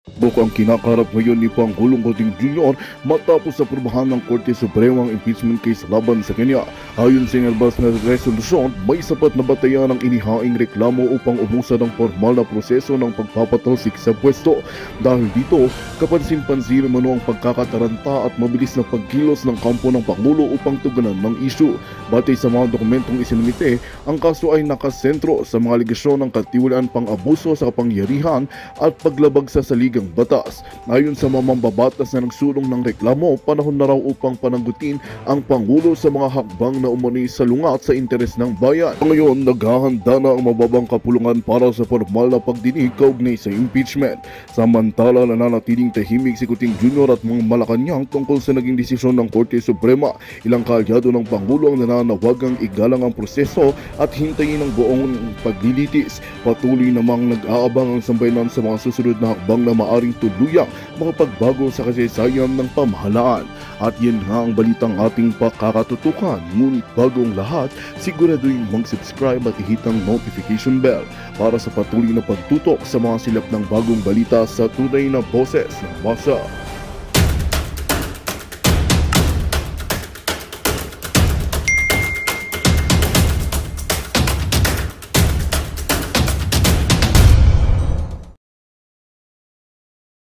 Buk ang kinakaharap ngayon ni Pangulong Roding Jr. matapos aprubahan ng Korte Suprema ang impeachment case laban sa kanya. Ayon sa inilabas na resolusyon, may sapat na batayan ang inihaing reklamo upang umusad ang formal na proseso ng pagpapatalsik sa pwesto. Dahil dito, kapansin-pansin mano ang pagkakataranta at mabilis na pagkilos ng kampo ng Pangulo upang tugunan ng isyu. Batay sa mga dokumentong isinumite, ang kaso ay nakasentro sa mga aligasyon ng katiwalaan pang-abuso sa kapangyarihan at paglabag sa saligang batas. Ayon sa mamambabatas na nagsulong ng reklamo, panahon na raw upang pananggutin ang Pangulo sa mga hakbang na umano'y salungat sa interes ng bayan. Ngayon, naghahanda na ang mababang kapulungan para sa formal na pagdinig kaugnay sa impeachment. Samantala, nananatiling tahimik si Kuting Jr. at mga Malacanang tungkol sa naging desisyon ng Korte Suprema. Ilang kaalyado ng Pangulo ang nananawagang igalang ang proseso at hintayin ang buong paglilitis. Patuloy namang nag-aabang ang sambayanan sa mga susunod na hakbang na maaring tuluyang makapagbago sa kasaysayan ng pamahalaan. At yan nga ang balitang ating pakakatutukan. Ngunit bago ang lahat, siguraduhin mag-subscribe at ihit ang notification bell para sa patuloy na pagtutok sa mga silap ng bagong balita sa tunay na boses ng masa.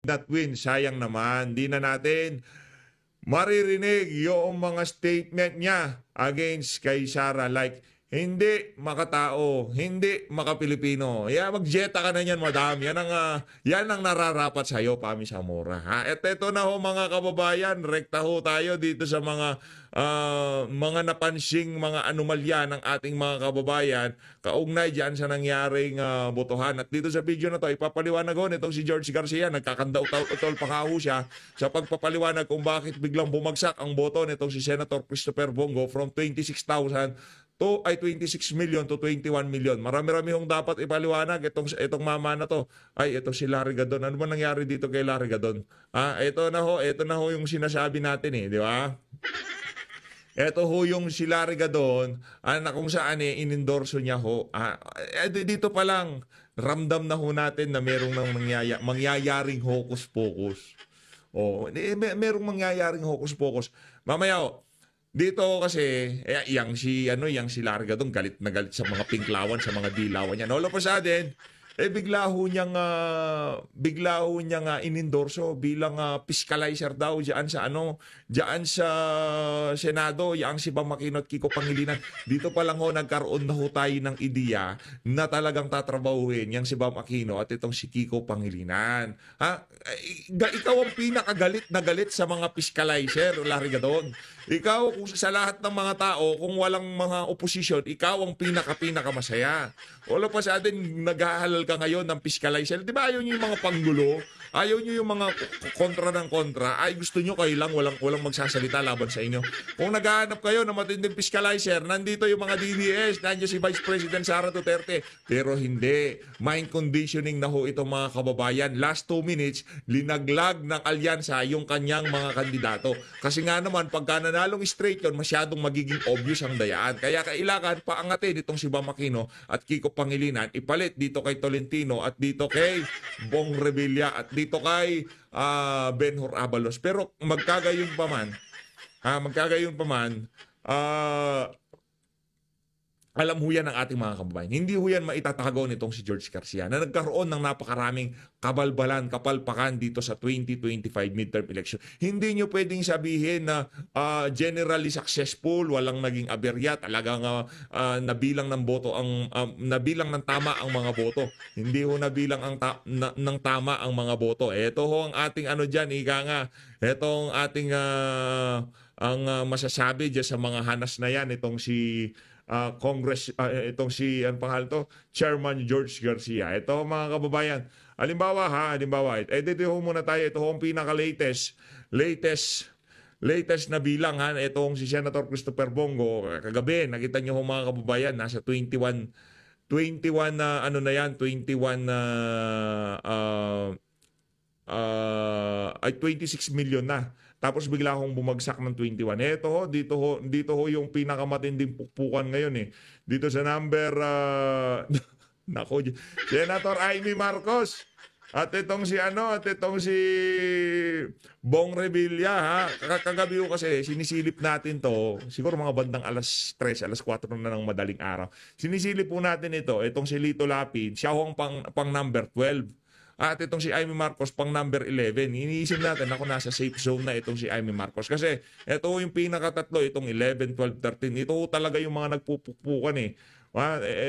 That win, sayang naman, di na natin maririnig yung mga statement niya against kay Sara, like hindi makatao, hindi makapilipino. Magjeta ka na yan, madam. Yan ang nararapat sa iyo, Pami Zamora. Ha? At ito na ho mga kababayan, rekta ho tayo dito sa mga napansing mga anomalya ng ating mga kababayan kaugnay dyan sa nangyaring botohan. At dito sa video na to, ipapaliwanag ho nitong si George Garcia, nagkakandaw-utol pa ho siya sa pagpapaliwanag kung bakit biglang bumagsak ang boto nitong si Senator Christopher Bongo from 26,000 to 26 million to 21 million. Marami-rami hong dapat ipaliwanag itong mama na to. Ay, ito si Larry Gadon. Ano ba nangyari dito kay Larry Gadon? Ito na ho yung sinasabi natin di ba? Ito ho yung si Larry Gadon, na kung saan inendorso niya ho. Dito pa lang, ramdam na ho natin na merong mangyayaring hocus-pocus. Merong mangyayaring hocus-pocus. Mamaya dito kasi yang si Larga doon galit na galit sa mga pinklawan, sa mga dilawan niya. All of a sudden, bigla ho niyang inendorso bilang fiscalizer daw diyan sa Senado, yang si Bam Aquino at Kiko Pangilinan. Dito pa lang ho nagkaroon na ho tayo ng ideya na talagang tatrabahuhin yang si Bam Aquino at itong si Kiko Pangilinan. Ikaw ang pinakagalit na galit sa mga fiscalizer, Larry Gadon. Ikaw, kung sa lahat ng mga tao, kung walang mga oposisyon, ikaw ang pinaka masaya. All of a sudden, naghahalal ka ngayon ng fiscalizer. Di ba ayaw nyo yung mga panggulo? Ayaw nyo yung mga kontra ng kontra? Ay, gusto nyo kayo lang, walang magsasalita laban sa inyo. Kung naghahanap kayo ng matinding fiscalizer, nandito yung mga DDS, nandiyo si Vice President Sara Duterte. Pero hindi. Mind conditioning na ho itong mga kababayan. Last 2 minutes, linaglag ng alyansa yung kanyang mga kandidato. Kasi nga naman, pagka nanalong straight yun, masyadong magiging obvious ang dayaan. Kaya kailangan paangatin itong si Bam Aquino at Kiko Pangilinan, ipalit dito kay Tolentino at dito kay Bong Revilla at dito kay Benhur Abalos. Pero magkagayon pa man, alam ho yan ng ating mga kababayan. Hindi ho yan maitatago nitong si George Garcia na nagkaroon ng napakaraming kabalbalan, kapalpakan dito sa 2025 midterm election. Hindi nyo pwedeng sabihin na generally successful, walang naging aberya, talagang nabilang ng boto nabilang ng tama ang mga boto. Hindi ho nabilang ng tama ang mga boto. Ito ho ang ating diyan, ika nga. Ito ang ating masasabi diyan sa mga hanas na yan, itong si itong si Chairman George Garcia. Ito mga kababayan, halimbawa dito ho muna tayo, ito ho ang latest na bilang itong si Senator Christopher Bongo. Kagabi, nakita niyo ho mga kababayan, nasa 21 na 21 na 26 million na. Tapos bigla akong bumagsak ng 21. Dito ho yung pinakamatinding pukpukan ngayon Dito sa number Senator Amy Marcos. At itong si Bong Revilla, ha. Kagabi ko kasi sinisilip natin to, siguro mga bandang alas 3, alas 4 na ng madaling araw. Sinisilip po natin ito, itong si Lito Lapid, siya ho ang pang number 12. At itong si Amy Marcos pang number 11. Iniisip natin ako nasa safe zone na itong si Amy Marcos. Kasi ito yung pinakatatlo, itong 11, 12, 13. Ito talaga yung mga nagpupukpukan eh.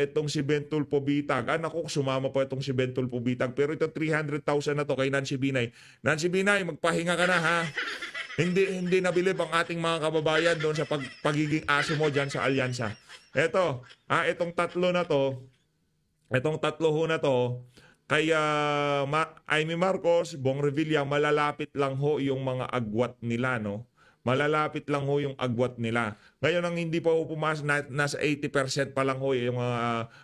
Itong si Bentulpo Bitag. Naku, sumama pa itong si Bentulpo Bitag. Pero ito 300,000 na to kay Nancy Binay. Nancy Binay, magpahinga ka na ha. Hindi nabilib ang ating mga kababayan doon sa pagiging aso mo dyan sa alyansa. Itong tatlo ho na to, kaya Amy Marcos, Bong Revilla, malalapit lang ho yung mga agwat nila, no? Malalapit lang ho yung agwat nila. Ngayon ang hindi pa ho pumasok, nasa 80% pa lang ho yung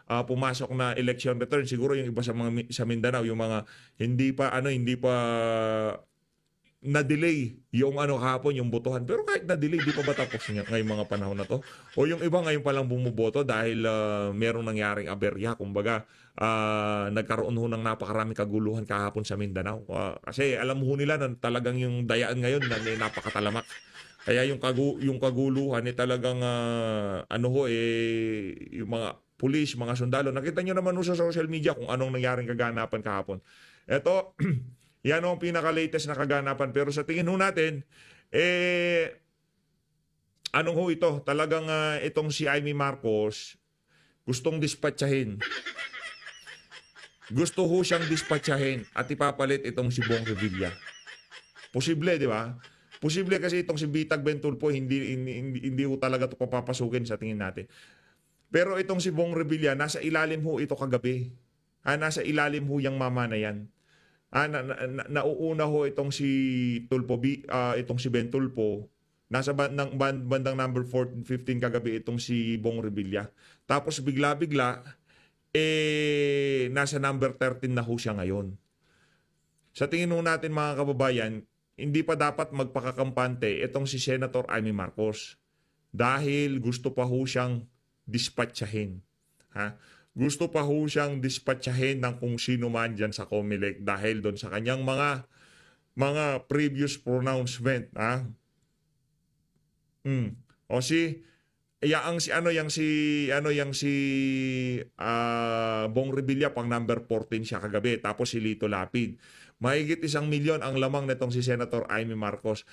pumasok na election return. Siguro yung iba sa Mindanao, yung mga hindi pa na-delay yung kahapon yung botohan. Pero kahit na-delay, di pa ba tapos ngayong mga panahon na to? O yung iba ngayon pa lang bumuboto dahil merong nangyaring aberya. Kumbaga, nagkaroon ho ng napakaraming kaguluhan kahapon sa Mindanao. Kasi alam ho nila na talagang yung dayaan ngayon na napakatalamak. Kaya yung kaguluhan talagang yung mga pulis, mga sundalo. Nakita nyo naman sa social media kung anong nangyaring kaganapan kahapon. Ito, yan ang pinaka-latest na kaganapan. Pero sa tingin ho natin, anong ho ito? Talagang itong si Amy Marcos gustong dispatchahin. Gusto ho siyang dispatchahin at ipapalit itong si Bong Revilla. Posible, di ba? Posible kasi itong si Bitag Bentulpo hindi ho talaga ito papapasukin sa tingin natin. Pero itong si Bong Revilla, nasa ilalim ho ito kagabi. Nasa ilalim ho yung mama na yan. Nauuna ho itong si itong si Bentulpo. Nasa bandang number 14, 15 kagabi itong si Bong Revilla. Tapos bigla-bigla, nasa number 13 na ho siya ngayon. Sa tingin ho natin mga kababayan, hindi pa dapat magpakakampante itong si Senator Amy Marcos dahil gusto pa ho siyang dispatchahin. Gusto pa ho siyang dispatchahin ng kung sino man dyan sa COMELEC dahil doon sa kanyang mga previous pronouncement. O si Bong Revilla pang number 14 siya kagabi, tapos si Lito Lapid. Mahigit 1 milyon ang lamang nitong si Senator Amy Marcos.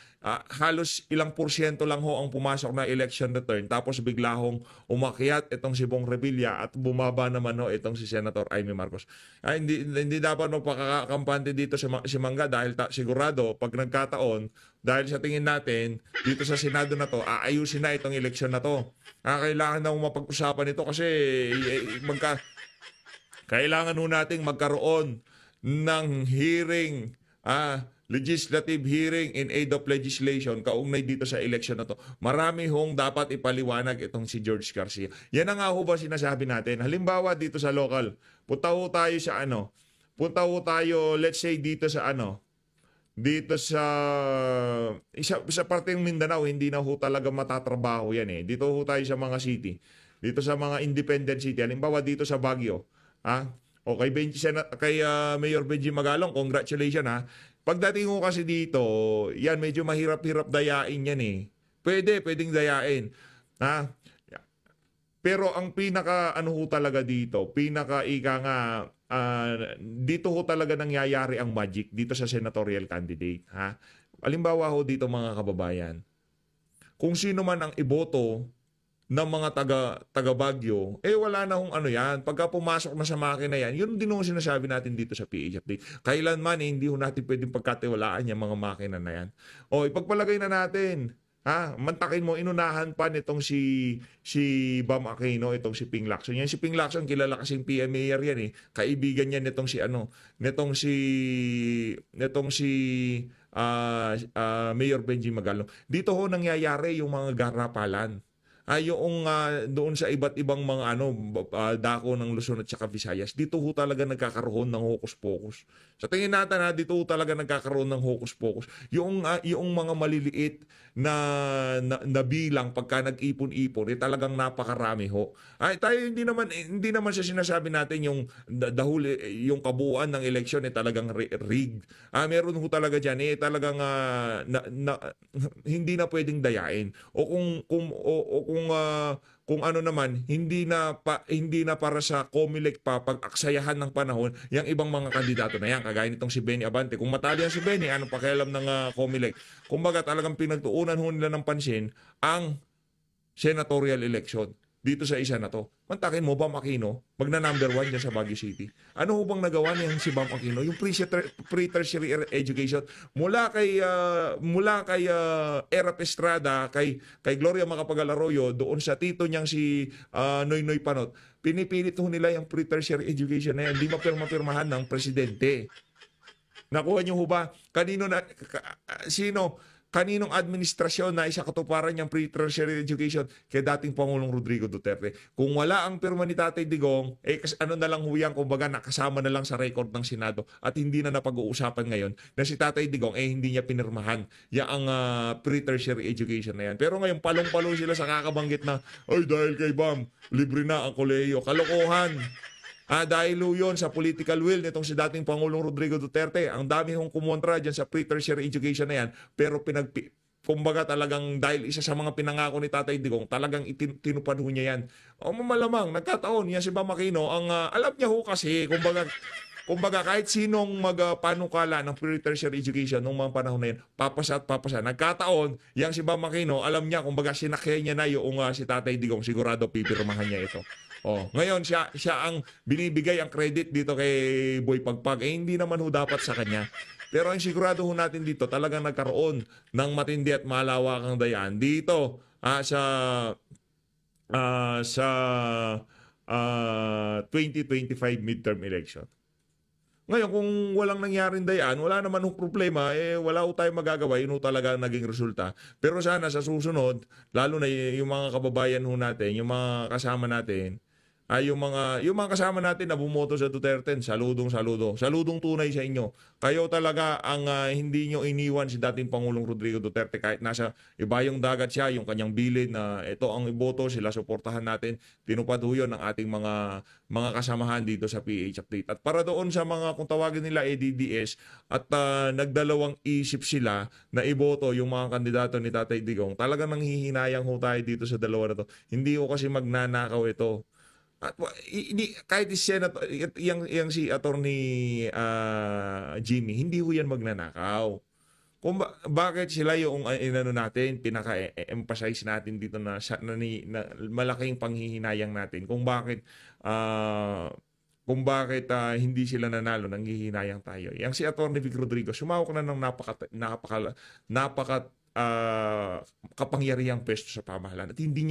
Halos ilang porsyento lang ho ang pumasok na election return, tapos bigla hong umakyat itong si Bong Revilla at bumaba naman ho itong si Senator Amy Marcos. Hindi dapat magpakakampante dito si Mangga dahil sigurado pag nagkataon, dahil sa tingin natin dito sa Senado na to, aayusin na itong eleksyon na to. Kailangan na mapag-usapan ito kasi kailangan ho nating magkaroon ng hearing, legislative hearing in aid of legislation kaugnay dito sa election na to. Marami hong dapat ipaliwanag itong si George Garcia. Yan na nga ho ba sinasabi natin? Halimbawa dito sa local, punta ho tayo let's say dito sa sa parteng Mindanao, hindi na ho talaga matatrabaho yan eh. Dito ho tayo sa mga city. Dito sa mga independent city. Halimbawa dito sa Baguio. O kay Mayor Benji Magalong, congratulations ha. Pagdating ko kasi dito, yan medyo mahirap-hirap dayain yan eh. Pwedeng dayain. Pero ang pinaka ho talaga dito, dito ho talaga nangyayari ang magic dito sa senatorial candidate. Halimbawa ho dito mga kababayan, kung sino man ang iboto ng mga taga Baguio, wala na hong yan. Pagka pumasok na sa makina yan, yun din ho sinasabi natin dito sa PH Update. Kailanman hindi ho natin pwedeng pagkatiwalaan yung mga makina na yan. Ipagpalagay na natin. Mantakin mo, inunahan pa nitong si Bam Aquino, itong si Ping Lacson. Yan si Ping Lacson, kilala kasing PMAyer yan eh. Kaibigan yan nitong si Mayor Benji Magalong. Dito ho nangyayari yung mga garapalan. yung doon sa iba't ibang mga dako ng Luzon at saka Visayas, dito ho talaga nagkakaroon ng hocus-pocus. Sa tingin natin dito ho talaga nagkakaroon ng hocus-pocus. Yung mga maliliit na bilang pagka nag-ipon-ipon, talagang napakarami ho. Tayo hindi naman sa sinasabi natin yung yung kabuuan ng eleksyon talagang rigged. Meron ho talaga diyan talagang hindi na pwedeng dayain. O kung ano naman hindi na para sa COMELEC pa pag-aksayahan ng panahon yung ibang mga kandidato na yan kagaya nitong si Benny Abante. Kung matalo yan si Benny, anong pakialam ng COMELEC? Kumbaga talagang pinagtuunan ho nila ng pansin ang senatorial election dito sa isa na to. Mantakin mo, Bam Aquino, magna-number 1 dyan sa Baguio City. Ano ho bang nagawa niya si Bam Aquino? Yung pre-tertiary education mula kay Erap Estrada, kay Gloria Macapagal Arroyo, doon sa tito niyang si Noynoy Panot, pinipilit ho nila yung pre-tertiary education na yan. Hindi mapirma-pirmahan ng presidente. Nakuha niyo ho ba? Kaninong administrasyon na isa katuparan niyang pre-tertiary education? Kay dating Pangulong Rodrigo Duterte. Kung wala ang pirma ni Tatay Digong, ano na lang huyang, kumbaga nakasama na lang sa record ng Senado at hindi na napag-uusapan ngayon na si Tatay Digong hindi niya pinirmahan ang pre-tertiary education na yan. Pero ngayon palong-palo sila sa kakabanggit na dahil kay Bam, libre na ang kolehiyo. Kalokohan. Dahil yun sa political will nitong si dating Pangulong Rodrigo Duterte, ang dami hong kumontra dyan sa pre-tertiary education na yan, pero kumbaga talagang dahil isa sa mga pinangako ni Tatay Digong, talagang tinupad ho niya yan. Malamang, nagkataon, yan si Bam Aquino, alam niya ho kasi, kumbaga kahit sinong magpanukala ng pre-tertiary education nung mga panahon na yun, papasa. Nagkataon, yang si Bam Aquino, alam niya, kumbaga sinakya niya na yung si Tatay Digong, sigurado pipirmahan niya ito. Ngayon siya ang binibigay ang credit dito kay Boy Pagpag. Hindi naman ho dapat sa kanya. Pero ang sigurado ho natin dito, talagang nagkaroon ng matindi at malawakang dayaan dito sa 2025 midterm election. Ngayon, kung walang nangyaring dayaan, wala naman hong problema, wala ho tayong magagawa, yun ho talaga naging resulta. Pero sana sa susunod, lalo na yung mga kababayan ho natin, yung mga kasama natin, yung mga kasama natin na bumoto sa Duterte, saludong tunay sa inyo. Kayo talaga ang hindi nyo iniwan si dating Pangulong Rodrigo Duterte kahit nasa ibayong dagat siya, yung kanyang bilid na ito ang iboto, sila suportahan natin. Tinupad ho yun ng ating mga kasamahan dito sa PH Update. At para doon sa mga, kung tawagin nila DDS, at nagdalawang isip sila na iboto yung mga kandidato ni Tatay Digong, talagang nanghihinayang ho tayo dito sa dalawa na to. Hindi ho kasi magnanakaw ito. At kahit yung si Attorney Jimmy, hindi ho yan magnanakaw. Kung bakit sila yung natin, pinaka-emphasize natin dito na malaking panghihinayang natin kung bakit hindi sila nanalo, nanghihinayang tayo. Yang si Attorney Vic Rodrigo, sumawak na ng napaka kapangyarihang pwesto sa pamahalaan at hindi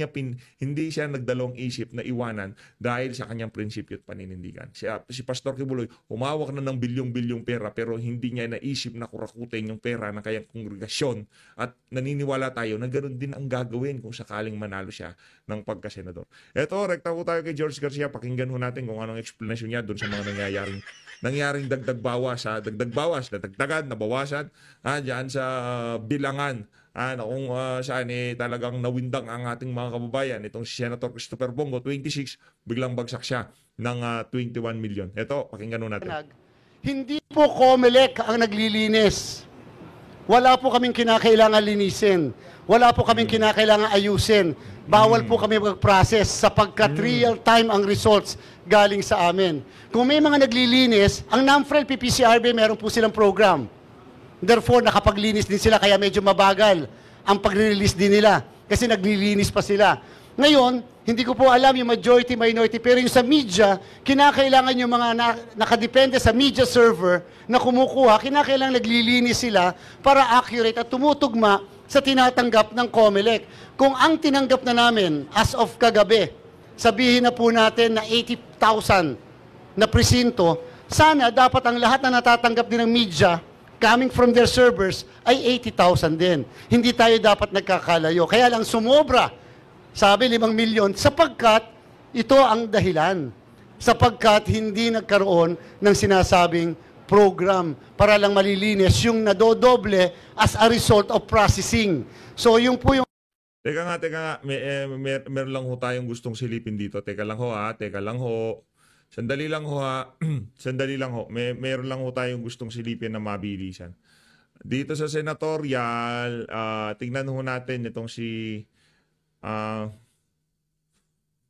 siya nagdalawang isip na iwanan dahil sa kanyang prinsipyo at paninindigan. Si Pastor Kibuloy humawak na ng bilyong-bilyong pera pero hindi niya naisip na kurakutin yung pera ng kanyang kongregasyon at naniniwala tayo na ganoon din ang gagawin kung sakaling manalo siya ng pagkasenador. Eto, rekta po tayo kay George Garcia, pakinggan ho natin kung anong explanation niya doon sa mga nangyaring dagdag bawas, nadagdagan, nabawasan diyan sa bilangan na kung saan talagang nawindang ang ating mga kababayan. Itong si Senator Christopher Bongo, 26, biglang bagsak siya ng 21 million. Ito, pakinggan natin. Hindi po COMELEC ang naglilinis. Wala po kaming kinakailangan linisin. Wala po kaming kinakailangan ayusin. Bawal po kami mag-process sapagkat real time ang results galing sa amin. Kung may mga naglilinis, ang NAMFREL PPCRB meron po silang program. Therefore, nakapaglinis din sila kaya medyo mabagal ang pagre-release din nila kasi naglilinis pa sila. Ngayon, hindi ko po alam yung majority, minority, pero yung sa media, kinakailangan yung mga nakadepende sa media server na kumukuha, kinakailangan naglilinis sila para accurate at tumutugma sa tinatanggap ng COMELEC. Kung ang tinanggap na namin as of kagabi, sabihin na po natin na 80,000 na presinto, sana dapat ang lahat na natatanggap din ng media coming from their servers ay 80,000 din. Hindi tayo dapat nagkakalayo. Kaya lang sumobra Sabi 5 milyon sapagkat ito ang dahilan. Sapagkat hindi nagkaroon ng sinasabing program para lang malilinis yung nadodoble as a result of processing. So yung po yung Teka nga. Meron lang ho tayong gustong silipin dito. Teka lang ho. Sandali lang ho ha. Sandali lang ho. Meron lang ho tayong gustong silipin na mabilisan. Dito sa senatorial, tingnan ho natin itong si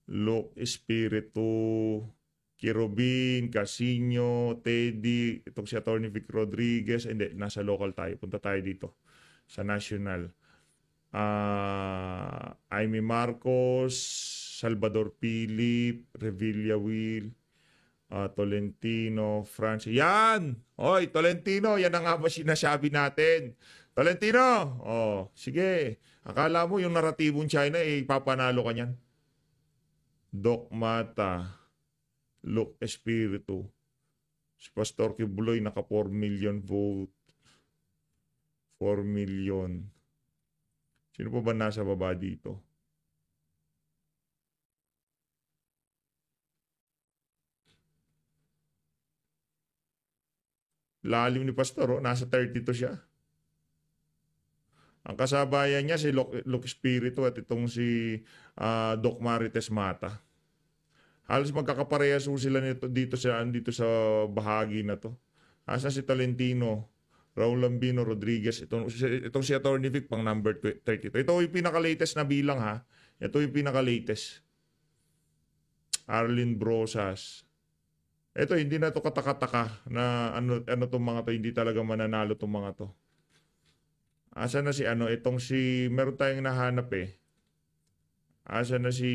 Luke Espiritu, Kirobin, Casino, Teddy, itong si Atty. Vic Rodriguez. Hindi, nasa local tayo. Punta tayo dito sa national. Aimee Marcos, Salvador Philip, Revilla Will, Tolentino, France. Yan! Oy, Tolentino, yan ang nga ba sinasabi natin? Tolentino! Oh, sige. Akala mo yung naratibong China, ipapanalo ka niyan. Doc Mata, Luke Espiritu, si Pastor Kibuloy, naka 4 million vote. 4 million. Sino pa ba nasa baba dito? Lalim ni Pastor, nasa 32 siya. Ang kasabayan niya si Luke Espiritu at itong si Doc Marites Mata. Halos magkakaparehas sila dito sa bahagi na to. Asa si Tolentino, Raul Lambino Rodriguez, itong si Atty. Vic pang number 32. Ito yung pinaka-latest na bilang ha. Ito yung pinaka-latest. Arlene Brosas. Ito, hindi na to katakataka na ano tong mga to, hindi talaga mananalo tong mga to. Asa na si itong si, meron tayong nahanap eh. Asa na si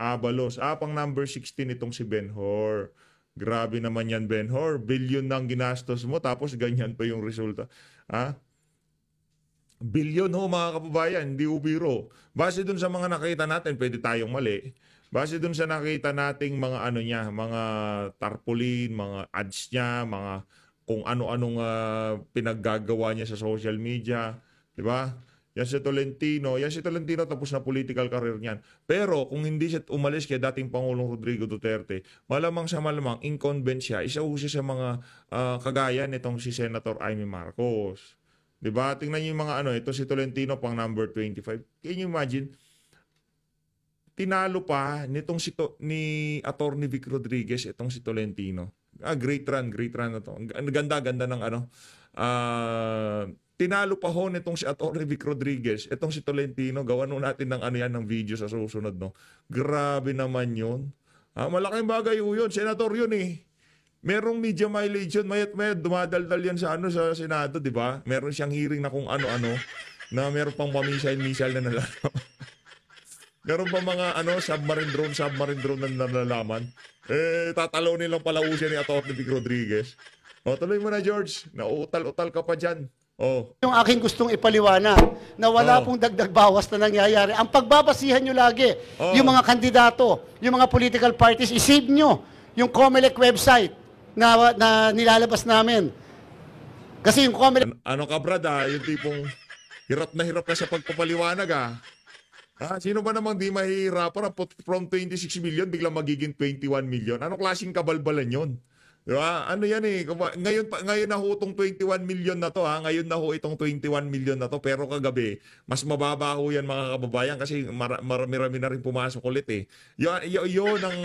Abalos. Pang number 16 itong si Ben-Hur. Grabe naman yan, Ben-Hur. Billion nang ginastos mo, tapos ganyan pa yung resulta. Billion ho mga kababayan, hindi ubiro. Base dun sa mga nakita natin, pwede tayong mali. Base dun sa nakita nating mga mga tarpaulin, mga ads niya, mga kung ano-anong pinaggagawa niya sa social media, di ba? Yan si Tolentino tapos na political career niyan. Pero kung hindi siya umalis kay dating Pangulong Rodrigo Duterte, malamang incumbent siya. Isa ho siya sa mga kagaya nitong si Senator Aimee Marcos. 'Di ba? Tingnan niyo yung mga ito si Tolentino pang number 25. Can you imagine? Tinalo pa nitong ni Atty. Vic Rodriguez itong si Tolentino. Great run na to. Ang ganda ng tinalo pa ho nitong si Atty. Vic Rodriguez, itong si Tolentino, gawan natin ng ng video sa susunod, no. Grabe naman 'yun. Malaking bagay yun, senator yun eh. Merong media mileage yun, mayat dumadaldal yan sa sa Senado, 'di ba? Meron siyang hearing na kung ano-ano na meron pang missile na nalalaman. Meron pa mga submarine drone na nalalaman. Tatalo nilang palausin ni Atty. Vic Rodriguez. Tuloy mo na, George. Nauutal-utal ka pa dyan. yung aking gustong ipaliwanag na wala pong dagdag bawas na nangyayari. Ang pagbabasihan nyo lagi, yung mga kandidato, yung mga political parties, isave nyo yung COMELEC website na nilalabas namin. Kasi yung COMELEC... Ano ka, Brad, yung tipong hirap na sa pagpapaliwanag, sino ba namang di mahihirapan from 26 million biglang magiging 21 million? Anong klaseng kabalbalan yon? Diba? Ano yan eh. Ngayon na ho itong 21 million na to. Ngayon na ho itong 21 million na to. Pero kagabi, mas mababa ho yan mga kababayan kasi marami na rin pumasok ulit eh. Yun ang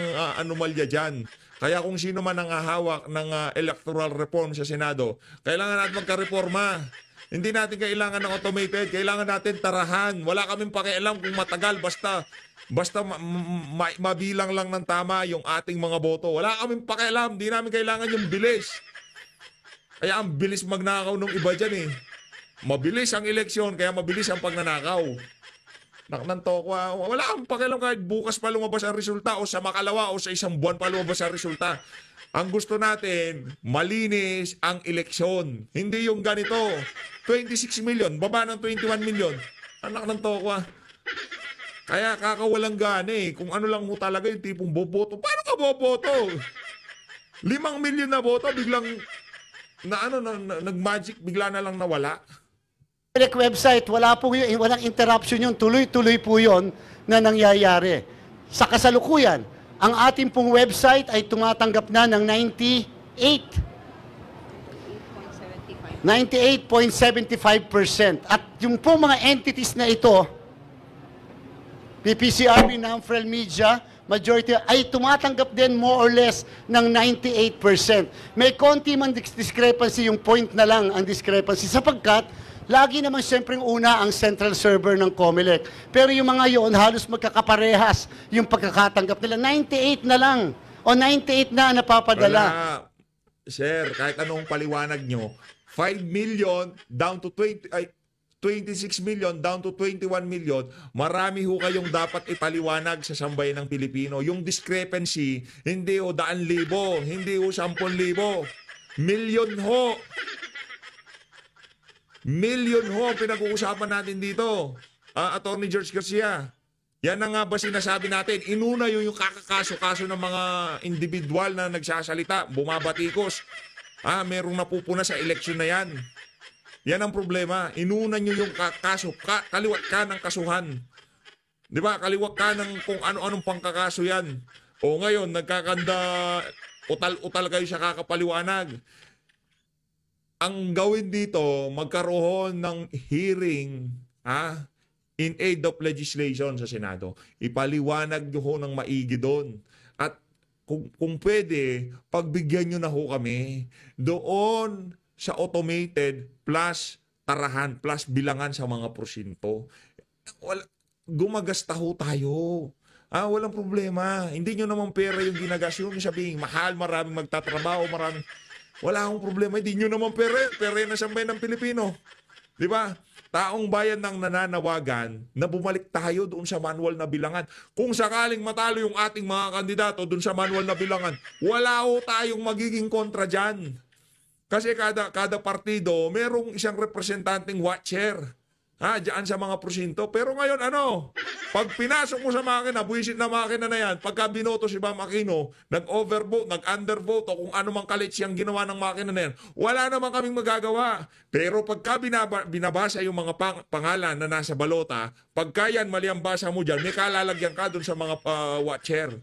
anomalya dyan. Kaya kung sino man ang hawak ng electoral reform sa Senado, kailangan natin magka-reforma. Hindi natin kailangan ng automated, kailangan natin tarahan. Wala kaming pakialam kung matagal, basta mabilang lang ng tama yung ating mga boto. Wala kaming pakialam, hindi namin kailangan yung bilis. Kaya ang bilis magnakaw ng iba dyan eh. Mabilis ang eleksyon, kaya mabilis ang pagnanakaw. Wala kang pakialam kahit bukas pa lumabas ang resulta o sa makalawa o sa isang buwan pa lumabas ang resulta. Ang gusto natin, malinis ang eleksyon. Hindi yung ganito. 26 million, baba ng 21 million. Anak ng tokwa. Kaya kakawalang gana eh. Kung ano lang mo talaga yung tipong boboto. Paano ka boboto? 5 million na boto, biglang nag-magic, bigla na lang nawala. Comelec website, walang interruption yun. Tuloy-tuloy po yun na nangyayari. Sa kasalukuyan, ang ating pong website ay tumatanggap na ng 98.75%. At yung pong mga entities na ito, PPCRB, NAMFREL Media, majority ay tumatanggap din more or less ng 98%. May konti man discrepancy, yung point na lang ang discrepancy sapagkat lagi naman siyempre una ang central server ng Comelec. Pero yung mga yon halos magkakaparehas yung pagkakatanggap nila. 98 na lang o 98 na napapadala. Wala. Sir, kahit anong paliwanag nyo, 5 million down to 26 million down to 21 million, marami ho kayong dapat ipaliwanag sa sambayan ng Pilipino. Yung discrepancy, hindi ho 100,000, hindi ho 10,000. Million ho. Million ho ang pinag-uusapan natin dito. Attorney George Garcia. Yan na nga ba sinasabi natin? Inuna yung kakakaso-kaso ng mga individual na nagsasalita, bumabatikos. Merong napupuna sa eleksyon na yan. Yan ang problema. Inuna nyo yung kaso. Kaliwat ka ng kasuhan. Di ba? Kaliwat ka ng kung ano-anong pangkakaso yan. O ngayon, nagkakanda, utal-utal kayo sa kakapaliwanag. Ang gawin dito, magkaroon ng hearing in aid of legislation sa Senado. Ipaliwanag nyo ho ng maigi doon. At kung pwede, pagbigyan nyo na ho kami doon sa automated plus tarahan plus bilangan sa mga porsyento. Gumagasta ho tayo. Walang problema. Hindi nyo naman pera yung ginagas. Yung sabihin, mahal, maraming magtatrabaho, maraming... Wala akong problema. Hindi nyo naman pera. Pera na sambayan ng Pilipino. Di ba? Taong bayan ng nananawagan na bumalik tayo doon sa manual na bilangan. Kung sakaling matalo yung ating mga kandidato doon sa manual na bilangan, wala ho tayong magiging kontra dyan. Kasi kada partido, merong isang representanteng watcher. Diyan sa mga porsyento. Pero ngayon, pag pinasok mo sa makina, buwisit na makina na yan, pagka binoto si Bam Aquino, nag-overvote, nag-undervote, o kung ano mang kalit siyang ginawa ng makina na yan, wala naman kaming magagawa. Pero pagka binabasa yung mga pangalan na nasa balota, pagka yan, mali ang basa mo dyan, may kalalagyan ka dun sa mga watcher.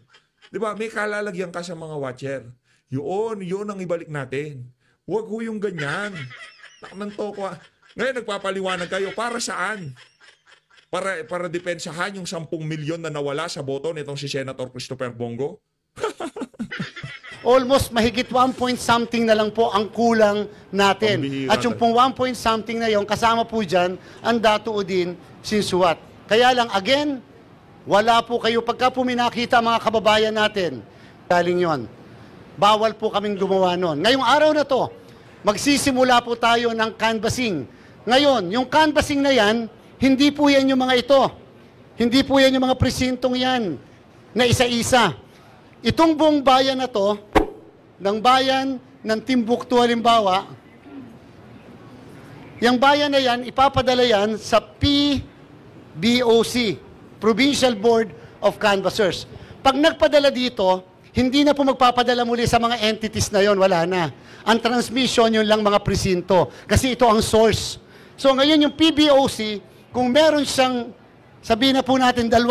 Di ba? May kalalagyan ka sa mga watcher. Yun ang ibalik natin. Huwag ho yung ganyan. Taknang toko. Ngayon nagpapaliwanag kayo, para saan? Para depensahan yung 10 milyon na nawala sa boto nitong si Senator Christopher Bongo? Almost mahigit 1 point something na lang po ang kulang natin. At yung pong 1 point something na yon, kasama po dyan ang Dato Udin Sinsuat. Kaya lang, again, wala po kayo. Pagka po minakita mga kababayan natin, galing yon. Bawal po kaming gumawa nun. Ngayong araw na to, magsisimula po tayo ng canvassing. Ngayon, yung canvassing na yan, hindi po yan yung mga ito. Hindi po yan yung mga presintong yan na isa-isa. Itong buong bayan na to, ng bayan ng Timbuktu halimbawa, yung bayan na yan, ipapadala yan sa PBOC, Provincial Board of Canvassers. Pag nagpadala dito, hindi na po magpapadala muli sa mga entities na yon, wala na. Ang transmission yun lang mga presinto. Kasi ito ang source. So ngayon yung PBOC, kung meron siyang, sabihin na po natin 20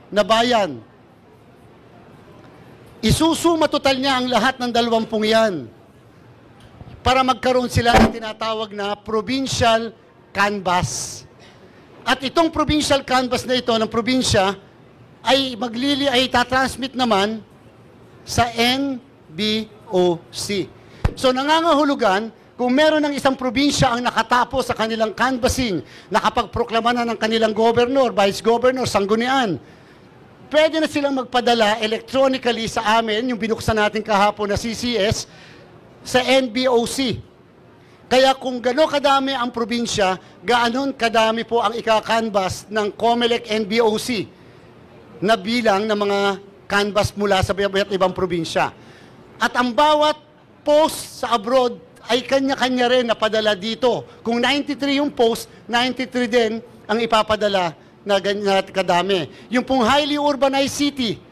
na bayan, isusuma total niya ang lahat ng 20 yan para magkaroon sila ng tinatawag na provincial canvass. At itong provincial canvass na ito ng probinsya ay tatransmit naman sa NBOC. So nangangahulugan, kung meron ng isang probinsya ang nakatapos sa kanilang canvassing, nakapagproklama na ng kanilang governor, vice governor, sanggunian, pwede na silang magpadala electronically sa amin, yung binuksan natin kahapon na CCS, sa NBOC. Kaya kung gano'n kadami ang probinsya, gano'n kadami po ang ika-canvass ng Comelec NBOC na bilang ng mga canvass mula sa iba't ibang probinsya. At ang bawat post sa abroad ay kanya-kanya rin napadala dito. Kung 93 yung post, 93 din ang ipapadala na ganyan kadami. Yung pong highly urbanized city,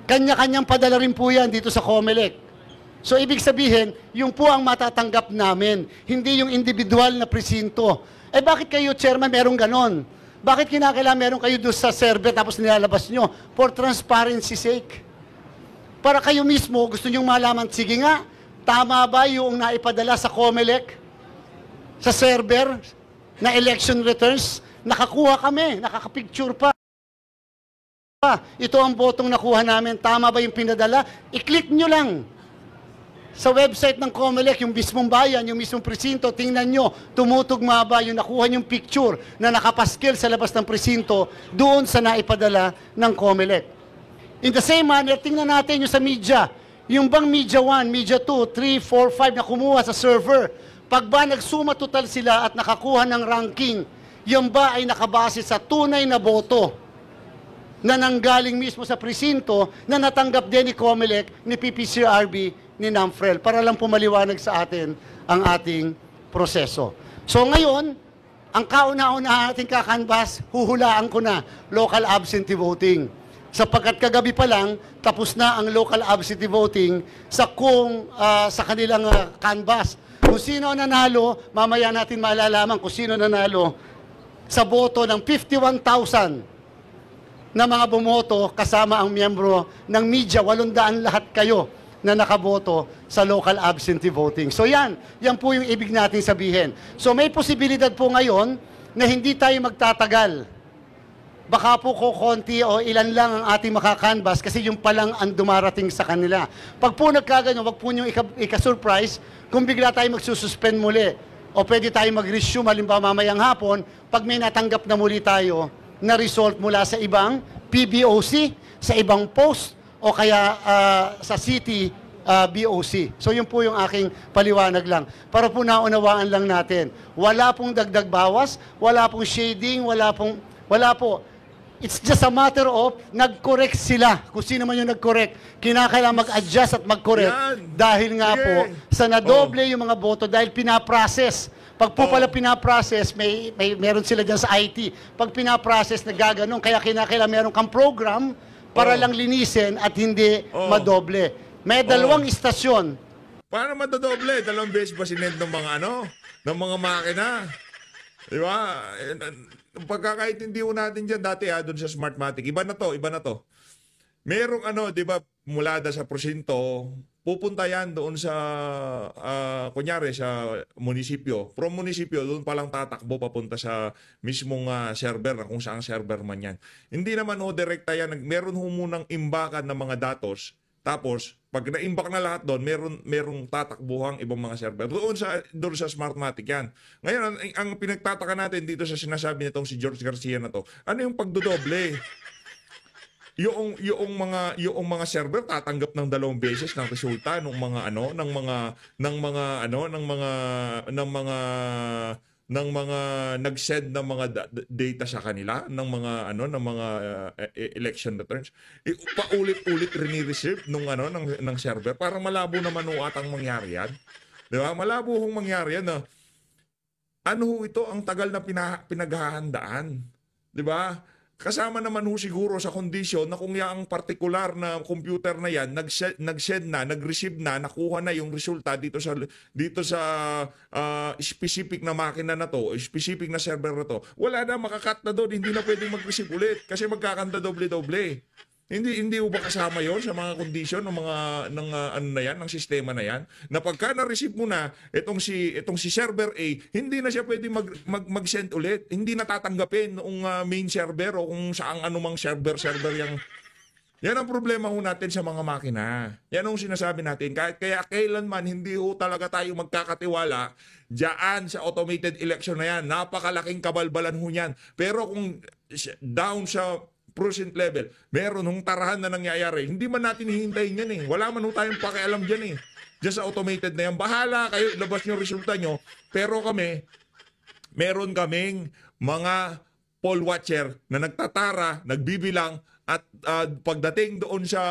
kanya-kanyang padala rin po yan dito sa Comelec. So ibig sabihin, yung po ang matatanggap namin, hindi yung individual na presinto. Eh bakit kayo, Chairman, merong ganon? Bakit kinakailangan meron kayo doon sa server tapos nilalabas nyo? For transparency sake. Para kayo mismo, gusto nyong malaman, sige nga, tama ba yung naipadala sa COMELEC, sa server, na election returns? Nakakuha kami, nakakapicture pa. Ito ang botong nakuha namin, tama ba yung pinadala? I-click nyo lang. Sa website ng COMELEC, yung mismong bayan, yung mismong presinto, tingnan nyo, tumutugma ba yung nakuha yung picture na nakapaskil sa labas ng presinto doon sa naipadala ng COMELEC. In the same manner, tingnan natin yung sa media. Yung bang media 1, media 2, 3, 4, 5 na kumuha sa server, pag ba nagsuma total sila at nakakuha ng ranking, yung ba ay nakabase sa tunay na boto na nanggaling mismo sa presinto na natanggap din ni COMELEC, ni PPCRB, ni NAMFREL, para lang pumaliwanag sa atin ang ating proseso. So ngayon, ang kauna-una ating kakanbas, huhulaan ko na, local absentee voting. Sapagkat kagabi pa lang, tapos na ang local absentee voting sa kanilang canvas. Kung sino nanalo, mamaya natin malalaman kung sino nanalo sa boto ng 51,000 na mga bumoto kasama ang miyembro ng media, 800 lahat kayo na nakaboto sa local absentee voting. So yan po yung ibig natin sabihin. So may posibilidad po ngayon na hindi tayo magtatagal. Baka po konti o ilan lang ang ating makakanvas kasi yung palang ang dumarating sa kanila. Pag po nagkaganyan, wag po nyo ika-surprise kung bigla tayo magsususpend muli. O pwede tayo mag-resume, halimbawa mamayang hapon, pag may natanggap na muli tayo na result mula sa ibang PBOC, sa ibang post, o kaya sa city BOC. So yun po yung aking paliwanag lang. Para po naunawaan lang natin. Wala pong dagdag bawas, wala pong shading, wala po. It's just a matter of nag-correct sila. Kung sino man yung nag-correct, kinakailangan mag-adjust at mag-correct. Yan. Dahil nga Sige. po, sa nadoble yung mga boto dahil pinaprocess. Pag po pala pinaprocess, meron sila dyan sa IT. Pag pinaprocess, nagaganon. Kaya kinakailangan meron kang program para lang linisin at hindi madoble. May dalawang istasyon. Paano madadoble? 2 beses ba sinend ng mga ng mga makina? Di ba? Pagkakaintindi ko natin dyan dati doon sa Smartmatic. Iba na to. Merong di ba, mula sa presinto, pupunta yan doon sa, kunyari, sa munisipyo. From munisipyo, doon palang tatakbo papunta sa mismong server, kung saan server man yan. Hindi naman direkta yan. Meron munang imbakan ng mga datos. Tapos, pag na-imbak na lahat doon, merong tatakbuhang ibang mga server. Doon sa Smartmatic yan. Ngayon, ang pinagtataka natin dito sa sinasabi nitong si George Garcia na to, ano yung pagdodoble? Yung mga server tatanggap ng 2 beses ng resulta ng mga nag-send ng mga data sa kanila ng mga election returns. Paulit-ulit rini-receive ng server para malabo naman atang mangyari yan. 'Di ba? Malabo hong mangyari yan na ito ang tagal na pinaghahandaan. 'Di ba? Kasama naman siguro sa kondisyon na kung yung partikular na computer na yan nag-send na, nag-receive na, nakuha na yung resulta dito sa specific na makina na to, specific na server na to. Wala na, makakat na doon, hindi na pwedeng mag-receive ulit kasi magkakanta doble-doble. Hindi ba kasama yon sa mga kondisyon ng sistema na yan? Na pagka na-receive mo na itong si server A, hindi na siya pwedeng mag-send ulit. Hindi natatanggapin noong main server o kung saang anumang server yang. Yan ang problema ho natin sa mga makina. Yan ang sinasabi natin. Kaya kailanman hindi ho talaga tayo magkakatiwala diyan sa automated election na yan. Napakalaking kabalbalan ho yan. Pero kung down sa percent level, meron hong tarahan na nangyayari. Hindi man natin hihintayin yan eh. Wala man ho tayong pakialam dyan eh. Diyan sa automated na yan. Bahala kayo, ilabas nyo resulta nyo. Pero meron kaming mga poll watcher na nagtatara, nagbibilang, at pagdating doon sa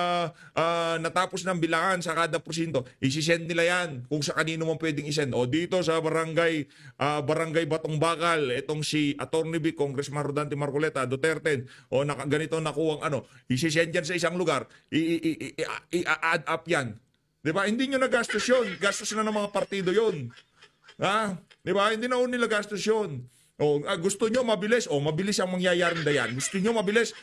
natapos ng bilangan sa kada porsyento, isisend nila yan kung sa kanino man pwedeng isend. O dito sa barangay Batong Bakal, itong si Atty. B. Congressman Rodante Marcoleta, Duterte, o ganito nakuwang isisend yan sa isang lugar, i-add up yan. Di ba? Hindi nyo nagastos yun. Gastos na ng mga partido yun. Ha? Di ba? Hindi na nila gastos yun. O, gusto nyo mabilis, mabilis ang mangyayaring dayan. Gusto nyo mabilis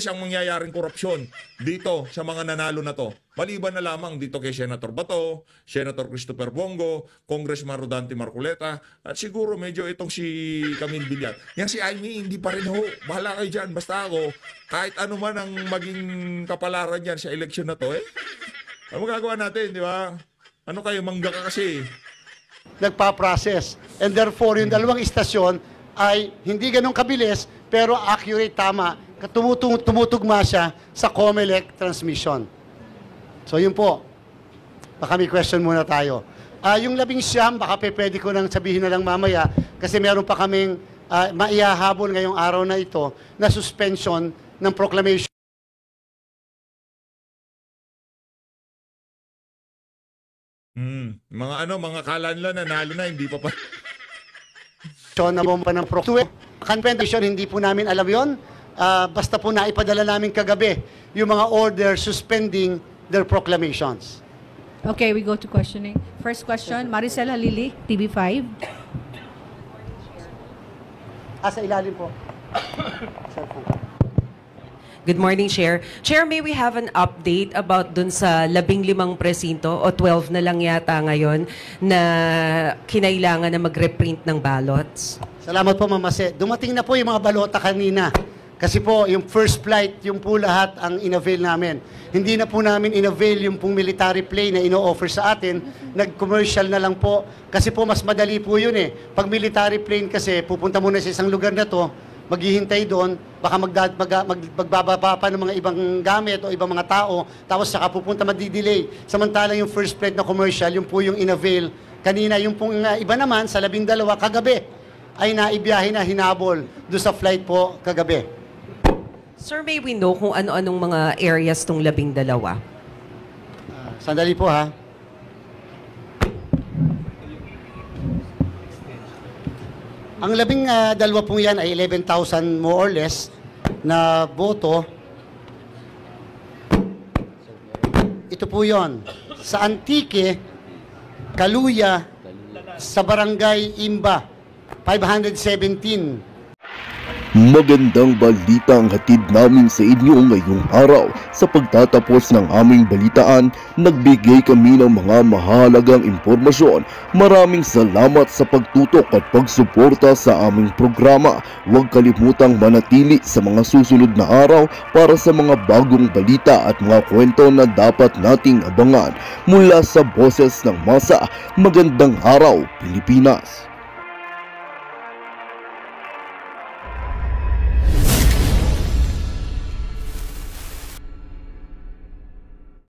ang mangyayaring korupsyon dito sa mga nanalo na to. Maliban na lamang dito kay Senator Bato, Senator Christopher Bongo, Congressman Rodante Marcoleta, at siguro medyo itong si Camille Villar. Yan si Amy, hindi pa rin ho. Bahala kayo dyan. Basta ako, kahit ano man ang maging kapalaran yan sa eleksyon na to, ano magagawa natin, di ba? Ano kayo, mangga ka kasi. Nagpa-process. And therefore, yung dalawang istasyon ay hindi ganun kabilis, pero accurate, tama. Tumutugma siya sa COMELEC transmission. So yun po. Baka may question muna tayo. Yung 19, baka pwede ko nang sabihin na lang mamaya, kasi meron pa kaming maihahabol ngayong araw na ito na suspension ng proclamation. Mga kalanlan nanalo na, hindi pa Na bomba ng convention, hindi po namin alam yon. Basta po naipadala namin kagabi yung mga order suspending their proclamations. Okay, we go to questioning. First question, Maricel Halili, TV5. Sa ilalim po. Good morning, Chair. Chair, may we have an update about dun sa 15 presinto o 12 na lang yata ngayon na kinailangan na mag-reprint ng ballots? Salamat po, Mama Se. Dumating na po yung mga balota kanina. Kasi po, yung first flight, yung po lahat ang in-avail namin. Hindi na po namin in-avail yung pong military plane na ino-offer sa atin. Nag-commercial na lang po. Kasi po, mas madali po yun eh. Pag military plane kasi, pupunta muna sa isang lugar na to, maghihintay doon, baka magbababa pa ng mga ibang gamit o ibang mga tao, tapos saka pupunta madidelay. Samantalang yung first flight na commercial, yung po yung in-avail. Kanina, yung pong iba naman, sa 12, kagabi, ay naibiyahe na hinabol doon sa flight po kagabi. Sir, may we know kung ano-anong mga areas tong 12? Sandali po ha. Ang 12 pong yan ay 11,000 more or less na boto. Ito po yon. Sa Antique, Kaluya, sa Barangay Imba, 517. Magandang balita ang hatid namin sa inyo ngayong araw. Sa pagtatapos ng aming balitaan, nagbigay kami ng mga mahalagang impormasyon. Maraming salamat sa pagtutok at pagsuporta sa aming programa. Huwag kalimutang manatili sa mga susunod na araw para sa mga bagong balita at mga kwento na dapat nating abangan. Mula sa Boses ng Masa, magandang araw, Pilipinas!